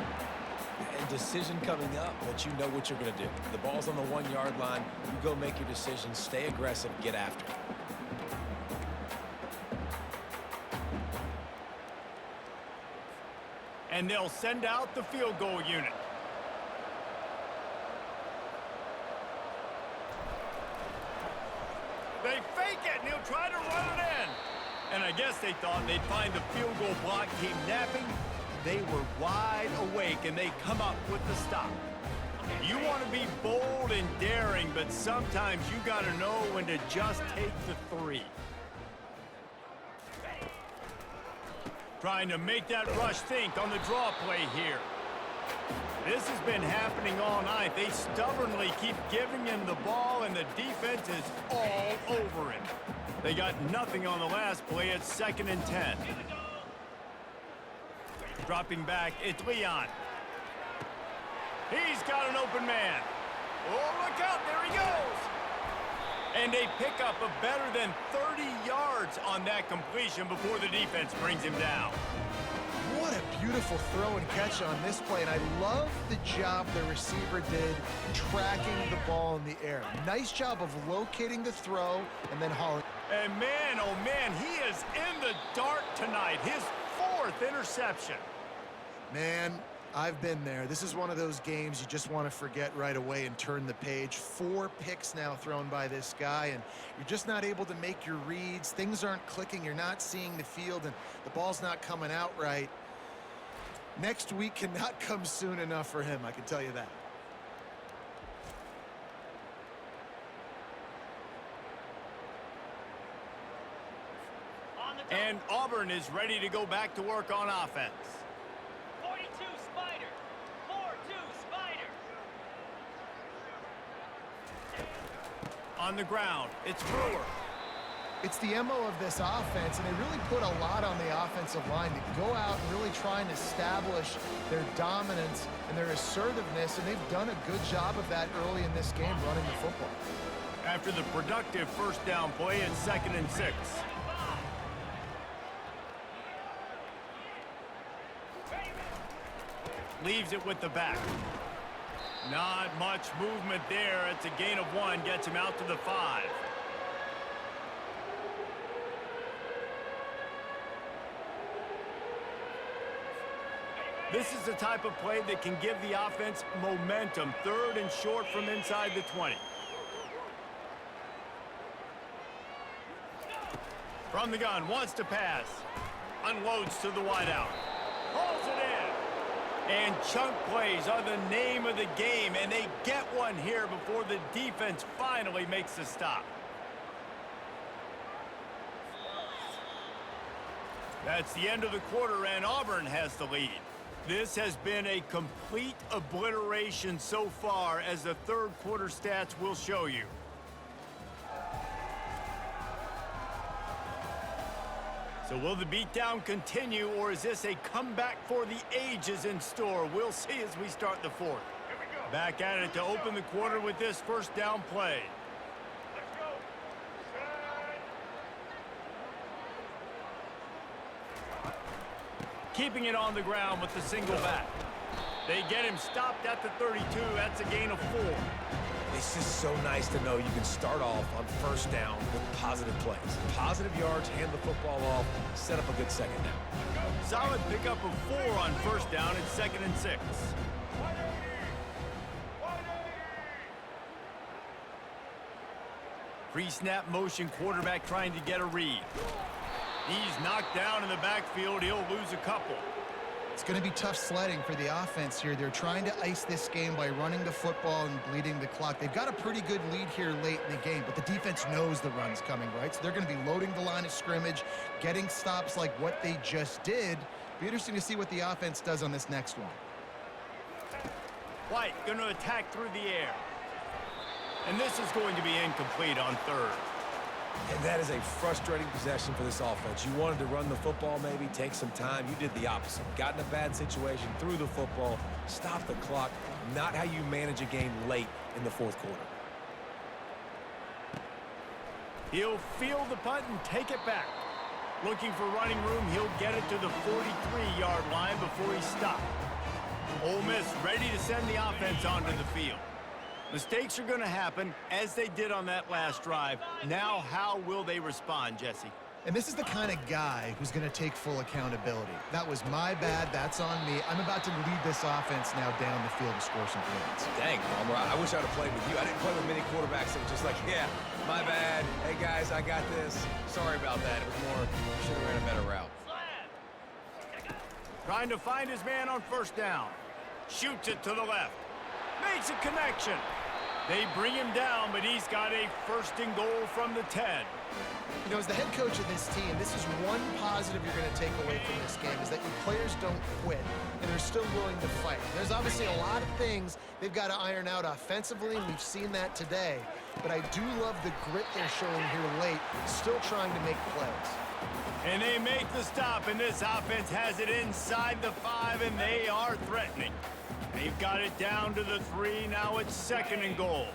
And decision coming up, but you know what you're going to do. The ball's on the 1-yard line. You go make your decision, stay aggressive, get after it. And they'll send out the field goal unit. They fake it, and he'll try to run it in. And I guess they thought they'd find the field goal block team napping. They were wide awake, and they come up with the stop. You want to be bold and daring, but sometimes you got to know when to just take the 3. Trying to make that rush think on the draw play here. This has been happening all night. They stubbornly keep giving him the ball, and the defense is all over him. They got nothing on the last play. It's 2nd and 10. Dropping back, it's Leon. He's got an open man. Oh, look out, there he goes. And a pickup of better than 30 yards on that completion before the defense brings him down. What a beautiful throw and catch on this play, and I love the job the receiver did tracking the ball in the air. Nice job of locating the throw and then hauling. And man, oh man, he is in the dark tonight. His 4th interception. Man, I've been there. This is one of those games you just want to forget right away and turn the page. 4 picks now thrown by this guy, and you're just not able to make your reads. Things aren't clicking. You're not seeing the field, and the ball's not coming out right. Next week cannot come soon enough for him, I can tell you that. And Auburn is ready to go back to work on offense. 42 Spider. 4-2 Spider. On the ground, it's Brewer. It's the MO of this offense, and they really put a lot on the offensive line to go out and really try and establish their dominance and their assertiveness, and they've done a good job of that early in this game running the football. After the productive first down play, it's 2nd and 6. Leaves it with the back. Not much movement there. It's a gain of 1, gets him out to the 5. This is the type of play that can give the offense momentum. 3rd and short from inside the 20. From the gun, wants to pass. Unloads to the wideout. Pulls it in. And chunk plays are the name of the game, and they get one here before the defense finally makes the stop. That's the end of the quarter, and Auburn has the lead. This has been a complete obliteration so far, as the 3rd quarter stats will show you. So will the beatdown continue, or is this a comeback for the ages in store? We'll see as we start the 4th. Back at it to open the quarter with this first down play. Let's go. Keeping it on the ground with the single back. They get him stopped at the 32. That's a gain of 4. It's just so nice to know you can start off on first down with positive plays. Positive yards, hand the football off, set up a good second down. Solid pickup of 4 on first down. It's 2nd and 6. Pre-snap motion, quarterback trying to get a read. He's knocked down in the backfield. He'll lose a couple. It's going to be tough sledding for the offense here. They're trying to ice this game by running the football and bleeding the clock. They've got a pretty good lead here late in the game, but the defense knows the run's coming, right? So they're going to be loading the line of scrimmage, getting stops like what they just did. Be interesting to see what the offense does on this next one. White going to attack through the air. And this is going to be incomplete on third. And that is a frustrating possession for this offense. You wanted to run the football, maybe take some time. You did the opposite. Got in a bad situation, threw the football, stopped the clock. Not how you manage a game late in the fourth quarter. He'll field the punt and take it back. Looking for running room, he'll get it to the 43-yard line before he stopped. Ole Miss ready to send the offense onto the field. Mistakes are going to happen, as they did on that last drive. Now, how will they respond, Jesse? And this is the kind of guy who's going to take full accountability. That was my bad. That's on me. I'm about to lead this offense now down the field to score some points. Dang, Palmer, I wish I'd have played with you. I didn't play with many quarterbacks that were just like, yeah, my bad. Hey, guys, I got this. Sorry about that. It was more, should have ran a better route. Trying to find his man on first down. Shoots it to the left. Makes a connection. They bring him down, but he's got a first and goal from the 10. You know, as the head coach of this team, this is one positive you're going to take away from this game, is that your players don't quit, and they're still willing to fight. There's obviously a lot of things they've got to iron out offensively, and we've seen that today. But I do love the grit they're showing here late, still trying to make plays. And they make the stop, and this offense has it inside the 5, and they are threatening. They've got it down to the 3. Now it's second and goal.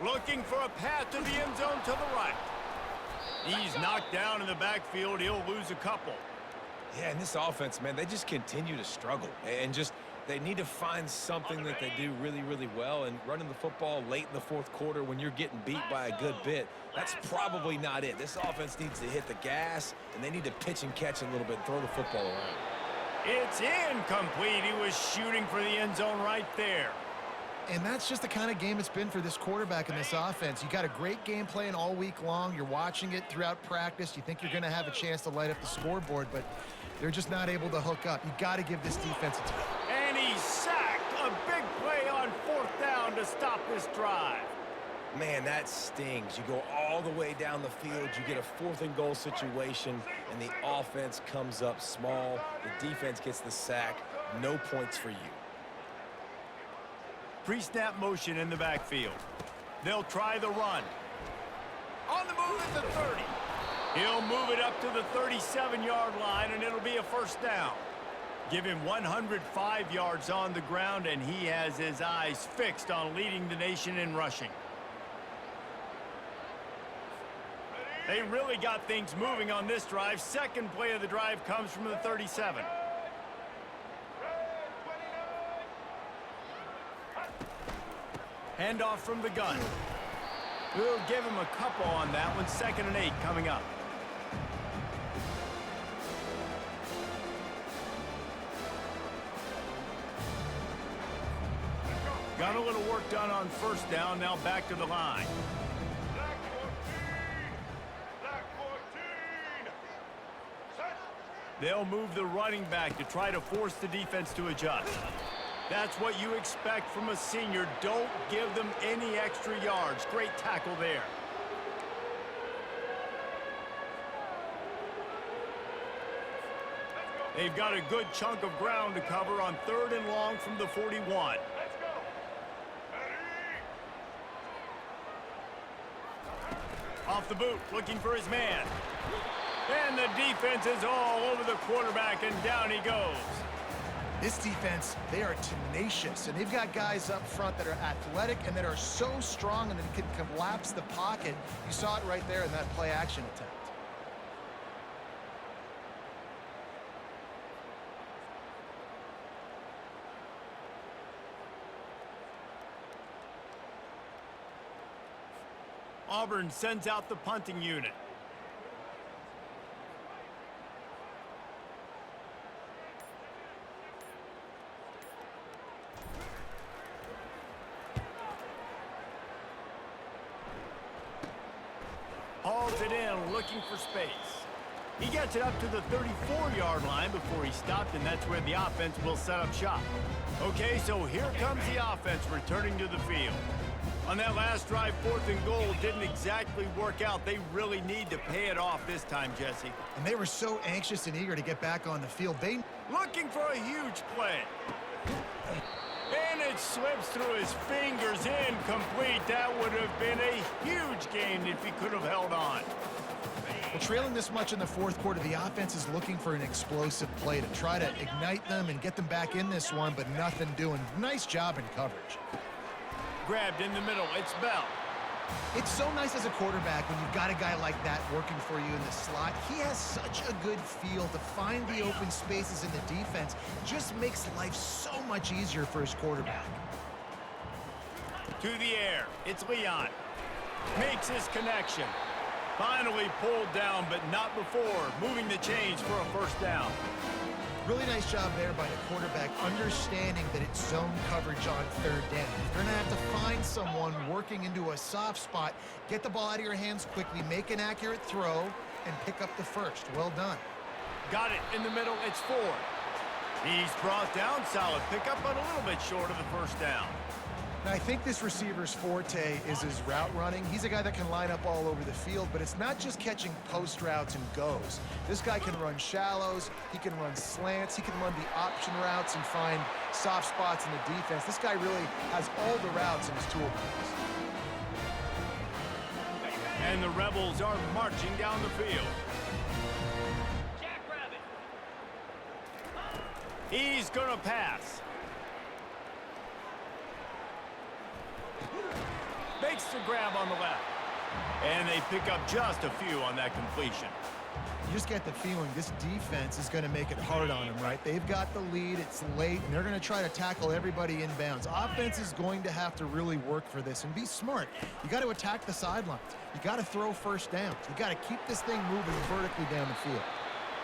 Looking for a path to the end zone to the right. He's knocked down in the backfield. He'll lose a couple. Yeah, and this offense, man, they just continue to struggle. And just, they need to find something that they do really, really well. And running the football late in the fourth quarter when you're getting beat by a good bit, that's probably not it. This offense needs to hit the gas, and they need to pitch and catch a little bit and throw the football around. It's incomplete. He was shooting for the end zone right there. And that's just the kind of game it's been for this quarterback and this offense. You got a great game plan all week long. You're watching it throughout practice. You think you're going to have a chance to light up the scoreboard, but they're just not able to hook up. You got to give this defense a time. And he's sacked. A big play on fourth down to stop this drive. Man, that stings. You go all the way down the field, you get a fourth and goal situation, and the offense comes up small. The defense gets the sack. No points for you. Pre-snap motion in the backfield. They'll try the run. On the move at the 30. He'll move it up to the 37-yard line, and it'll be a first down. Give him 105 yards on the ground, and he has his eyes fixed on leading the nation in rushing. They really got things moving on this drive. Second play of the drive comes from the 37. Handoff from the gun. We'll give him a couple on that one. 2nd and 8 coming up. Got a little work done on first down. Now back to the line. They'll move the running back to try to force the defense to adjust. That's what you expect from a senior. Don't give them any extra yards. Great tackle there. They've got a good chunk of ground to cover on 3rd and long from the 41. Off the boot, looking for his man. And the defense is all over the quarterback, and down he goes. This defense, they are tenacious, and they've got guys up front that are athletic and that are so strong and that can collapse the pocket. You saw it right there in that play-action attempt. Auburn sends out the punting unit. Hauls it in, looking for space. He gets it up to the 34-yard line before he stopped, and that's where the offense will set up shop. Okay, so here comes the offense returning to the field. On that last drive, 4th and goal didn't exactly work out. They really need to pay it off this time, Jesse. And they were so anxious and eager to get back on the field. They Looking for a huge play. And it slips through his fingers, incomplete. That would have been a huge gain if he could have held on. Well, trailing this much in the fourth quarter, the offense is looking for an explosive play to try to ignite them and get them back in this one, but nothing doing. Nice job in coverage. Grabbed in the middle. It's Bell. It's so nice as a quarterback when you've got a guy like that working for you in the slot. He has such a good feel to find the open spaces in the defense. Just makes life so much easier for his quarterback. To the air. It's Leon. Makes his connection. Finally pulled down, but not before. Moving the chains for a first down. Really nice job there by the quarterback, understanding that it's zone coverage on 3rd down. You're going to have to find someone working into a soft spot, get the ball out of your hands quickly, make an accurate throw, and pick up the first. Well done. Got it in the middle. It's Ford. He's brought down. Solid pickup, but a little bit short of the first down. Now, I think this receiver's forte is his route running. He's a guy that can line up all over the field, but it's not just catching post routes and goes. This guy can run shallows, he can run slants, he can run the option routes and find soft spots in the defense. This guy really has all the routes in his toolbox. And the Rebels are marching down the field. Jackrabbit. He's going to pass. Makes the grab on the left. And they pick up just a few on that completion. You just get the feeling this defense is going to make it hard on them, right? They've got the lead, it's late, and they're going to try to tackle everybody inbounds. Offense is going to have to really work for this and be smart. You got to attack the sidelines. You got to throw first downs. You got to keep this thing moving vertically down the field.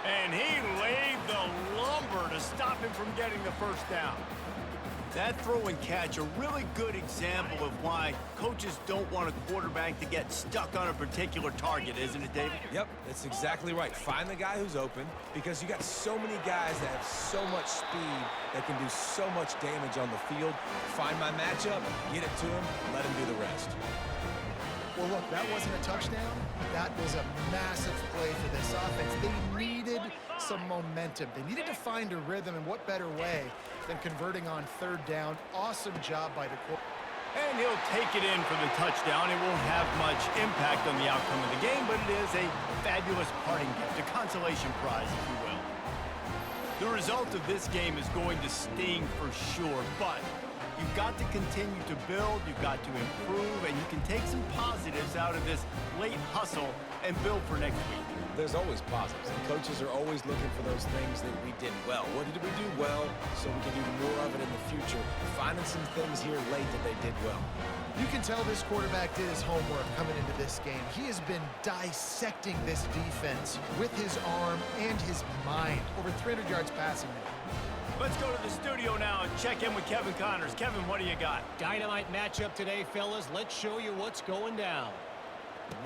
And he laid the lumber to stop him from getting the first down. That throw and catch, a really good example of why coaches don't want a quarterback to get stuck on a particular target, isn't it, David? Yep, that's exactly right. Find the guy who's open, because you got so many guys that have so much speed that can do so much damage on the field. Find my matchup, get it to him, let him do the rest. Well, look, that wasn't a touchdown. That was a massive play for this offense. They needed some momentum. They needed to find a rhythm, and what better way than converting on 3rd down. Awesome job by the quarterback. And he'll take it in for the touchdown. It won't have much impact on the outcome of the game, but it is a fabulous parting gift, a consolation prize, if you will. The result of this game is going to sting for sure, but you've got to continue to build, you've got to improve, and you can take some positives out of this late hustle and build for next week. There's always positives, and coaches are always looking for those things that we did well. What did we do well so we can do more of it in the future? Finding some things here late that they did well. You can tell this quarterback did his homework coming into this game. He has been dissecting this defense with his arm and his mind. Over 300 yards passing now. Let's go to the studio now and check in with Kevin Connors. Kevin, what do you got? Dynamite matchup today, fellas. Let's show you what's going down.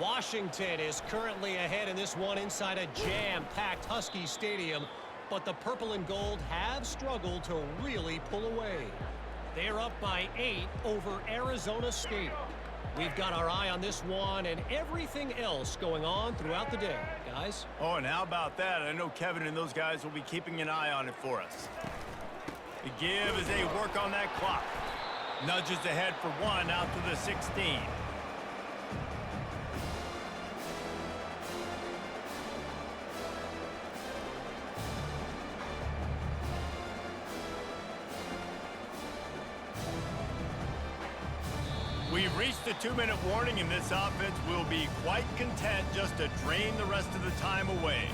Washington is currently ahead in this one inside a jam-packed Husky Stadium, but the purple and gold have struggled to really pull away. They're up by 8 over Arizona State. We've got our eye on this one and everything else going on throughout the day, guys. Oh, and how about that? I know Kevin and those guys will be keeping an eye on it for us. The give as they work on that clock. Nudges ahead for one out to the 16. We've reached the 2-minute warning, and this offense will be quite content just to drain the rest of the time away.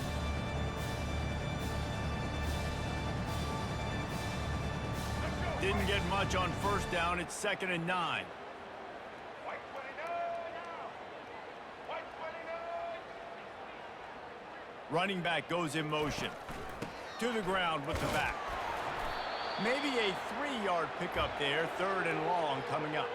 Didn't get much on first down. It's 2nd and 9. Running back goes in motion. To the ground with the back. Maybe a 3-yard pickup there. 3rd and long coming up.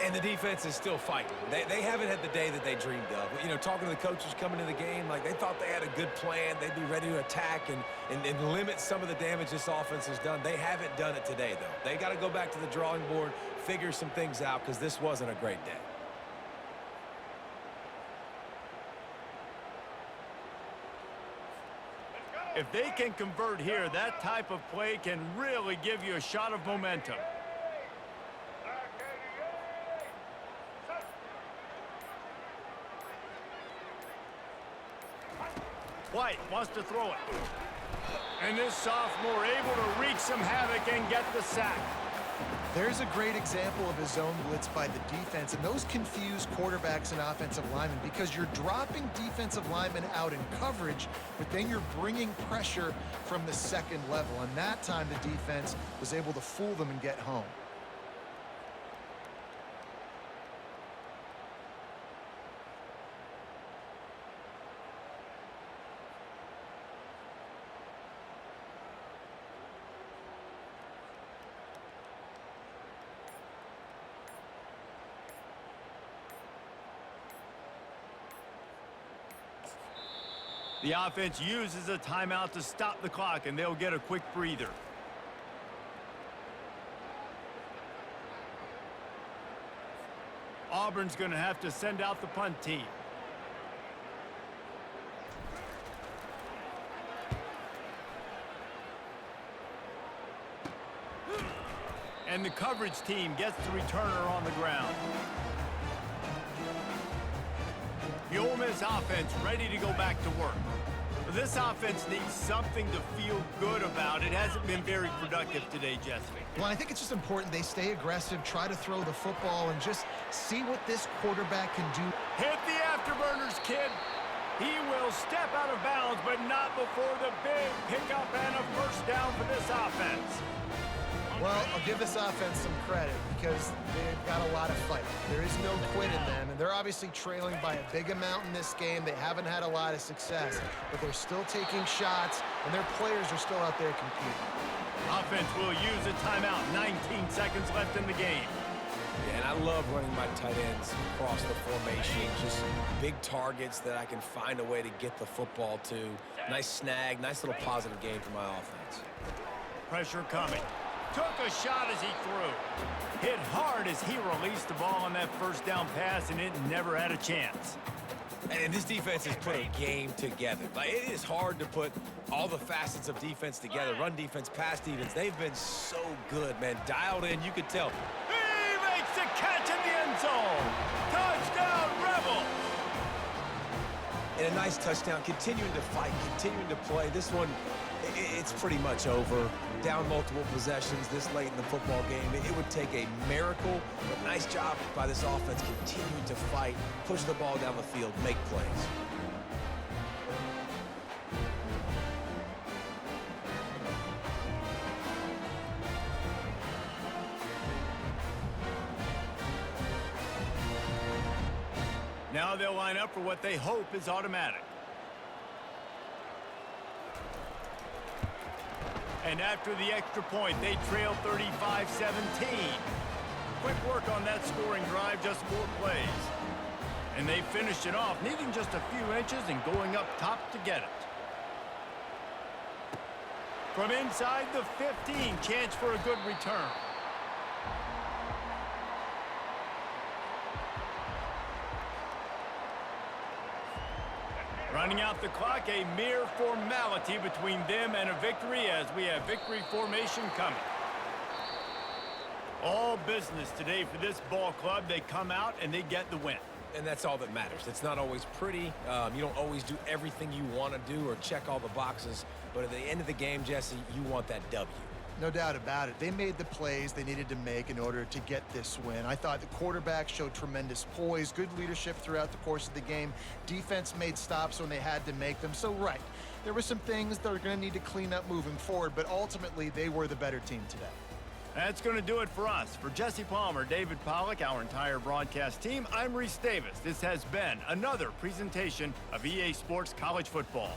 And the defense is still fighting. They haven't had the day that they dreamed of. You know, talking to the coaches coming into the game, like they thought they had a good plan. They'd be ready to attack and limit some of the damage this offense has done. They haven't done it today, though. They got to go back to the drawing board, figure some things out, because this wasn't a great day. If they can convert here, that type of play can really give you a shot of momentum. White wants to throw it. And this sophomore able to wreak some havoc and get the sack. There's a great example of a zone blitz by the defense, and those confuse quarterbacks and offensive linemen because you're dropping defensive linemen out in coverage, but then you're bringing pressure from the second level. And that time the defense was able to fool them and get home. The offense uses a timeout to stop the clock, and they'll get a quick breather. Auburn's going to have to send out the punt team. And the coverage team gets the returner on the ground. The Ole Miss offense ready to go back to work. This offense needs something to feel good about. It hasn't been very productive today, Jesse. Well, I think it's just important they stay aggressive, try to throw the football, and just see what this quarterback can do. Hit the afterburners, kid. He will step out of bounds, but not before the big pickup and a first down for this offense. Well, I'll give this offense some credit because they've got a lot of fight. There is no quit in them, and they're obviously trailing by a big amount in this game. They haven't had a lot of success, but they're still taking shots, and their players are still out there competing. Offense will use a timeout. 19 seconds left in the game. Yeah, and I love running my tight ends across the formation. Just big targets that I can find a way to get the football to. Nice snag, nice little positive game for my offense. Pressure coming. Took a shot as he threw. Hit hard as he released the ball on that first down pass, and it never had a chance. And this defense has put a game together. Like, it is hard to put all the facets of defense together. Run defense, pass defense. They've been so good, man. Dialed in, you could tell. He makes the catch in the end zone. Touchdown, Rebels. And a nice touchdown, continuing to fight, continuing to play. This one, it's pretty much over. Down multiple possessions this late in the football game. It would take a miracle, but nice job by this offense continuing to fight, push the ball down the field, make plays. Now they'll line up for what they hope is automatic. And after the extra point, they trail 35-17. Quick work on that scoring drive, just 4 plays. And they finished it off, needing just a few inches and going up top to get it. From inside the 15, chance for a good return. Running out the clock, a mere formality between them and a victory as we have victory formation coming. All business today for this ball club. They come out and they get the win. And that's all that matters. It's not always pretty. You don't always do everything you want to do or check all the boxes. But at the end of the game, Jesse, you want that W. No doubt about it. They made the plays they needed to make in order to get this win. I thought the quarterback showed tremendous poise, good leadership throughout the course of the game. Defense made stops when they had to make them. So, right, there were some things that are going to need to clean up moving forward, but ultimately they were the better team today. That's going to do it for us. For Jesse Palmer, David Pollack, our entire broadcast team, I'm Reese Davis. This has been another presentation of EA Sports College Football.